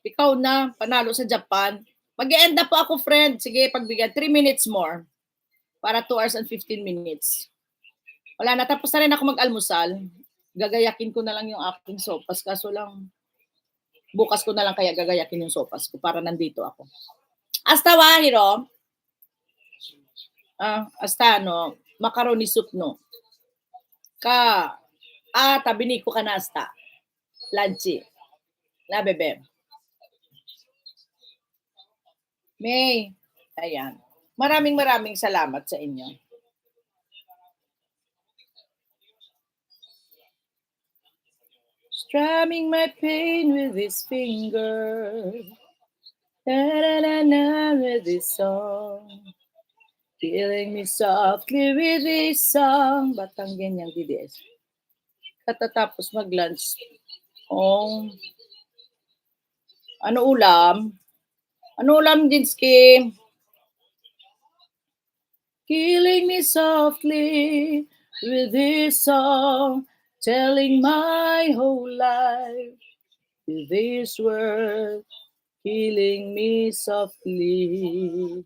Ikaw na, panalo sa Japan. Mag-e-end up po ako, friend. Sige, pagbigyan. 3 minutes more. Para 2 hours and 15 minutes. Wala na, tapos na rin ako mag-almusal. Gagayakin ko na lang yung aking sopas. Kaso lang, bukas ko na lang kaya gagayakin yung sopas ko para nandito ako. Hasta wa, Hiro? Hasta, no? Macaroni soup, no? Tabi ko ka na hasta. Lanchi. Na, bebe. May. Ayan. Maraming salamat sa inyo. Strumming my pain with his finger. Da-da-da-da with this song. Killing me softly with this song. Batang ganyang DDS. Katatapos mag-lunch. Ano ulam? Ano ulam, Jinsky? Killing me softly with this song, telling my whole life with this word, killing me softly.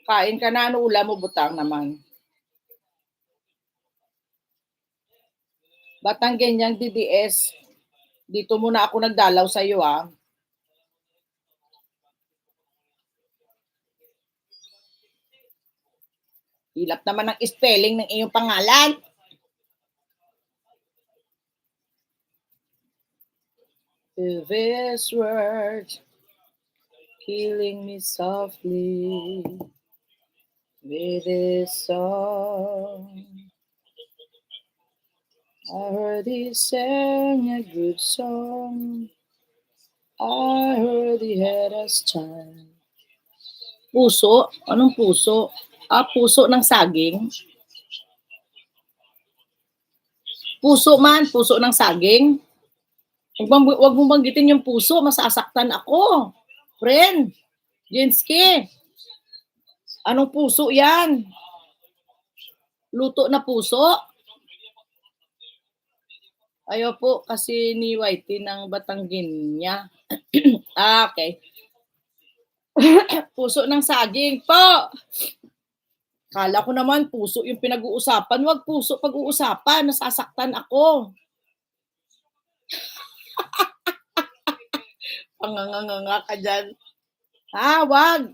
Kain ka na, ano ulam mo, butang naman. Batang ganyang DDS. Dito muna ako nagdalaw sa iyo, Hilap naman ang spelling ng iyong pangalan. This word, killing me softly with this song. I heard he sang a good song. I heard he had us time. Puso? Anong puso? Puso ng saging? Puso man, puso ng saging? Huwag mong banggitin yung puso, masasaktan ako. Friend, Jinsky. Anong puso yan? Luto na puso? Ayaw po kasi ni Whitey ng Batanggin niya. Okay. Puso ng saging po. Kala ko naman puso yung pinag-uusapan. Wag puso pag-uusapan. Nasasaktan ako. Panganganga ka dyan. Wag.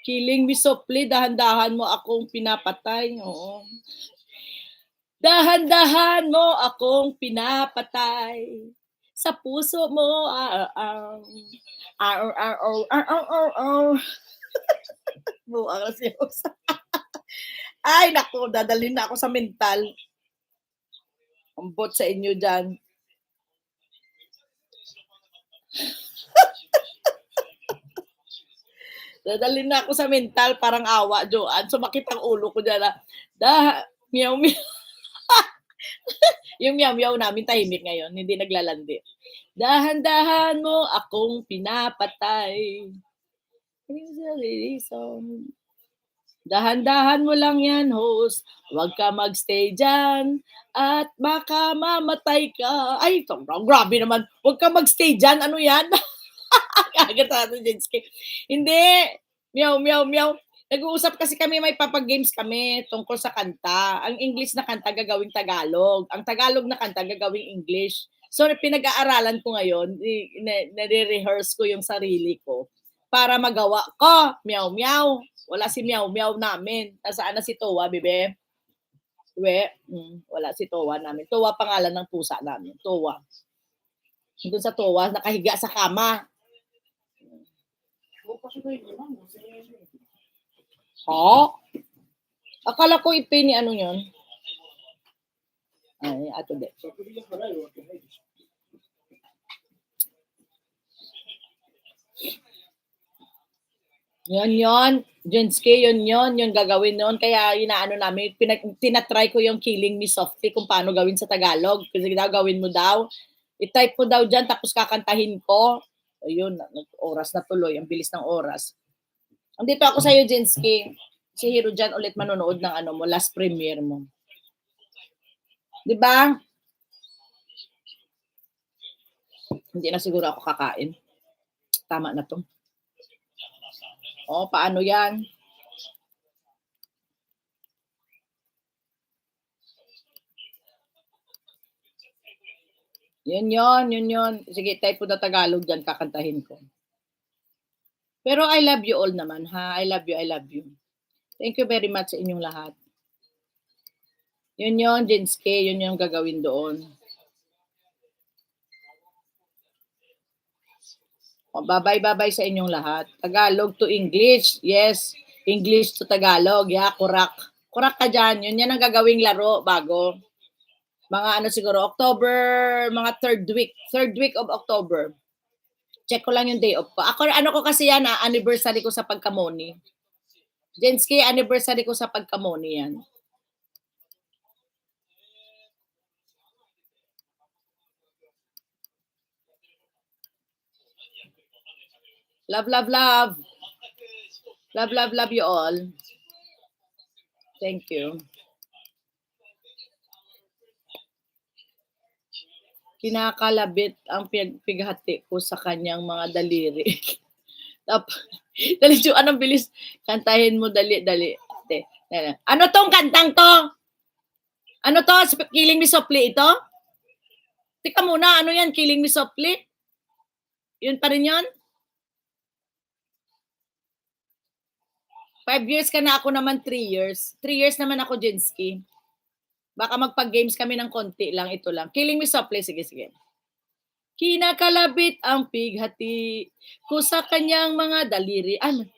Killing me softly. Dahan-dahan mo akong pinapatay. Oo. Dahan-dahan mo akong pinapatay. Sa puso mo. Buang na siya. Ay, naku, dadalhin na ako sa mental. Ambot sa inyo dyan. Dadalhin na ako sa mental, parang awa, Joanne. Sumakit ang ulo ko dyan. Meow, meow. Yung meow-meow namin tahimik ngayon, hindi naglalandi. Dahan-dahan mo akong pinapatay. Dahan-dahan mo lang yan, host. Huwag ka magstay dyan at baka mamatay ka. Ay, grabe naman. Huwag ka magstay dyan. Ano yan? Kagat natin, Jinsky. Hindi. Meow, meow, meow. Nag-uusap kasi kami, may papag-games kami tungkol sa kanta. Ang English na kanta gagawing Tagalog. Ang Tagalog na kanta gagawing English. So, pinag-aaralan ko ngayon, nare-rehearse ko yung sarili ko para magawa ko. Meow, meow. Wala si meow, meow namin. Nasaan na si Towa, bebe? Wala si Towa namin. Towa pangalan ng pusa namin. Towa. Doon sa Towa, nakahiga sa kama. Akala ko ipin ni ano yun. Ay, ato de. Yun. Jinsky, yun gagawin nun. Kaya inaano namin, tinatry ko yung killing me softly kung paano gawin sa Tagalog. Kasi gawin mo daw. I-type mo daw dyan, tapos kakantahin ko. Ayun, oras na tuloy. Ang bilis ng oras. Andito ako sa'yo, Jinsky. Si Hiro dyan ulit manonood ng last premiere mo. Diba? Hindi na siguro ako kakain. Tama na 'to. Oh, paano 'yan? Yun. Sige, type mo na Tagalog diyan, kakantahin ko. Pero I love you all naman, ha? I love you. Thank you very much sa inyong lahat. Yun, Jinske, yun yung gagawin doon. O, bye-bye sa inyong lahat. Tagalog to English. Yes, English to Tagalog. Yeah, kurak. Kurak ka dyan. Yun ang gagawing laro bago. Mga ano siguro, October, mga third week of October. Check ko lang yung day off ko. Ako, ano ko kasi yan, anniversary ko sa pagkamoni. Jenski, anniversary ko sa pagkamoni yan. Love, love, love. Love, love, love you all. Thank you. Kinakalabit ang pighati ko sa kanyang mga daliri. Dali, anong bilis? Kantahin mo, dali. Ano tong kantang to? Ano to? Killing Me Softly ito? Tika muna, ano yan? Killing Me Softly? Yun pa rin yun? 5 years ka na, ako naman 3 years. 3 years naman ako, Jenski. Baka magpag-games kami ng konti lang, ito lang. Killing Me Softly, sige. Kinakalabit ang pighati ko sa kanyang mga daliri. Ano?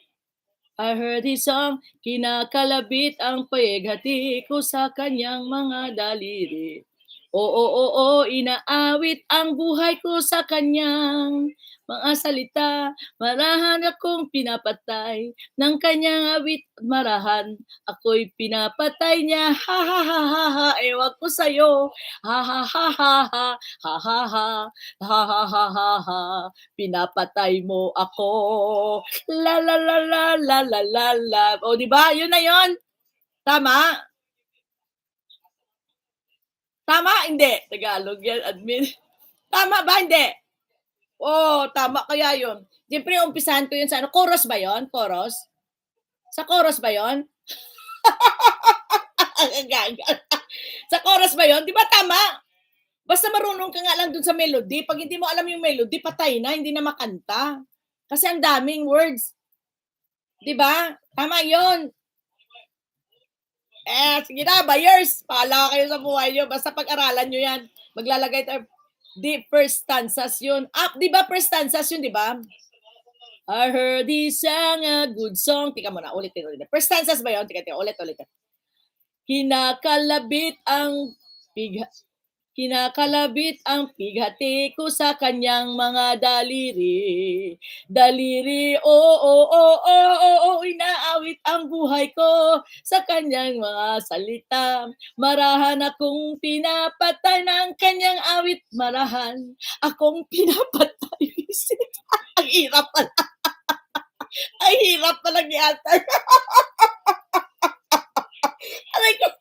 I heard his song, kinakalabit ang pighati ko sa kanyang mga daliri. Oo, inaawit ang buhay ko sa kanyang mga salita. Marahan akong pinapatay ng kanyang awit marahan. Ako'y pinapatay niya. Ha ha ha ha ha. Ewan ko sa'yo. Ha ha ha ha ha. Ha ha ha. Ha ha ha ha ha. Pinapatay mo ako. La la la la la la la la. O, diba? Yun na yun. Tama? Tama? Hindi. Tagalog yan, admin. Tama ba? Hindi. Oh, tama kaya yun. Siyempre, umpisahan ko yun sa ano. Chorus ba yun? Chorus? Sa chorus ba yun? Sa chorus ba yun? Di ba tama? Basta marunong ka nga lang dun sa melody. Pag hindi mo alam yung melody, patay na. Hindi na makanta. Kasi ang daming words. Di ba? Tama yun. Sige na, buyers. Paala kayo sa buhay nyo. Basta pag-aralan nyo yan. Maglalagay tayo. Di first stanzas yun. Di ba first stanzas yun, di ba? I heard he sang a good song. Tika mo na, ulitin. First stanzas ba yun? Tika, ulit. Kinakalabit ang pighati ko sa kanyang mga daliri. Inaawit ang buhay ko sa kanyang mga salita. Marahan akong pinapatay ng kanyang awit. Marahan akong pinapatay. Ang hirap pala. Ang hirap pala ni Ate. Aray ko.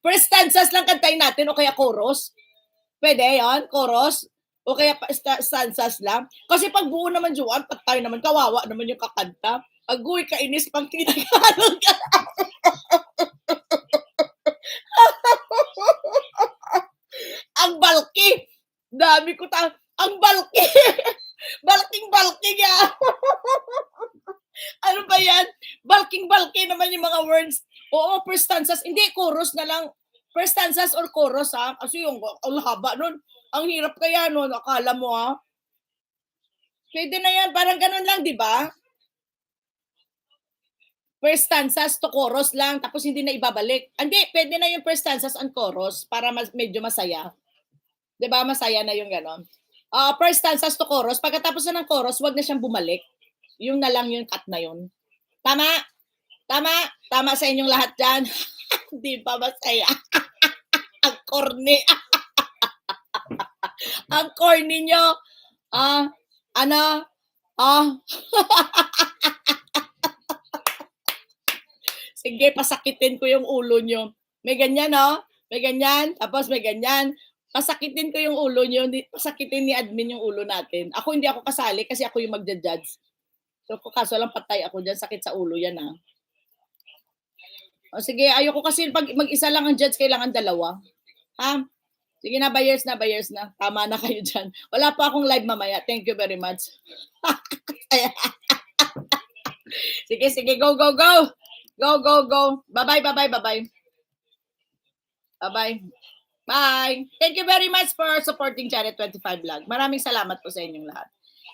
First stanzas lang kantayin natin o kaya chorus. Pwede yan, chorus. O kaya stanzas lang. Kasi pag buo naman Juan, patay naman, kawawa naman yung kakanta. Agoy, kainis pang tinagalog ka. Ang balki. Dami ko ang balki. Balking ya. Ano ba yan? Balking naman yung mga words. Oo, first stanzas. Hindi, chorus na lang. First stanzas or chorus, ha? Kasi yung haba nun. Ang hirap kaya nun. Akala mo, ha? Pwede na yan. Parang ganun lang, di ba? First stanzas to chorus lang. Tapos hindi na ibabalik. Hindi, pwede na yung first stanzas and chorus para medyo masaya. Di ba? Masaya na yung ganon. First stanzas to chorus. Pagkatapos na ng chorus, wag na siyang bumalik. Yung na lang yung cut na yun. Tama? Tama sa inyong lahat dyan. Di ba masaya? Ang corny. Ang corny nyo. Sige, pasakitin ko yung ulo nyo. May ganyan, no? May ganyan. Tapos may ganyan. Pasakitin ko yung ulo niyo, pasakitin ni admin yung ulo natin. Ako hindi ako kasali kasi ako yung magja-judge. So, kaso lang patay ako diyan, sakit sa ulo 'yan, O sige, ayoko kasi 'pag mag-isa lang ang judge, kailangan dalawa. Ha? Sige na, buyers na, buyers na. Tama na kayo diyan. Wala pa akong live mamaya. Thank you very much. Sige, sige, go, go, go. Go, go, go. Bye-bye, bye-bye, bye-bye. Bye-bye. Bye. Thank you very much for supporting Channel 25 Vlog. Maraming salamat po sa inyong lahat.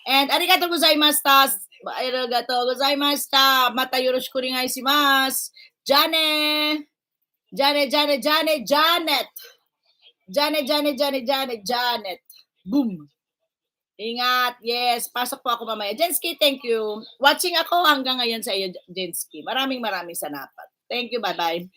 And arigato gozaimashita. Arigato gozaimashita. Mata yoroshiku onegai shimasu. Jane. Jane, Jane, Jane, Janet. Jane, Jane, Jane, Jane, Janet. Boom. Ingat. Yes. Pasok po ako mamaya. Jensky, thank you. Watching ako hanggang ngayon sa iyo, Jensky. Maraming salamat. Thank you. Bye-bye.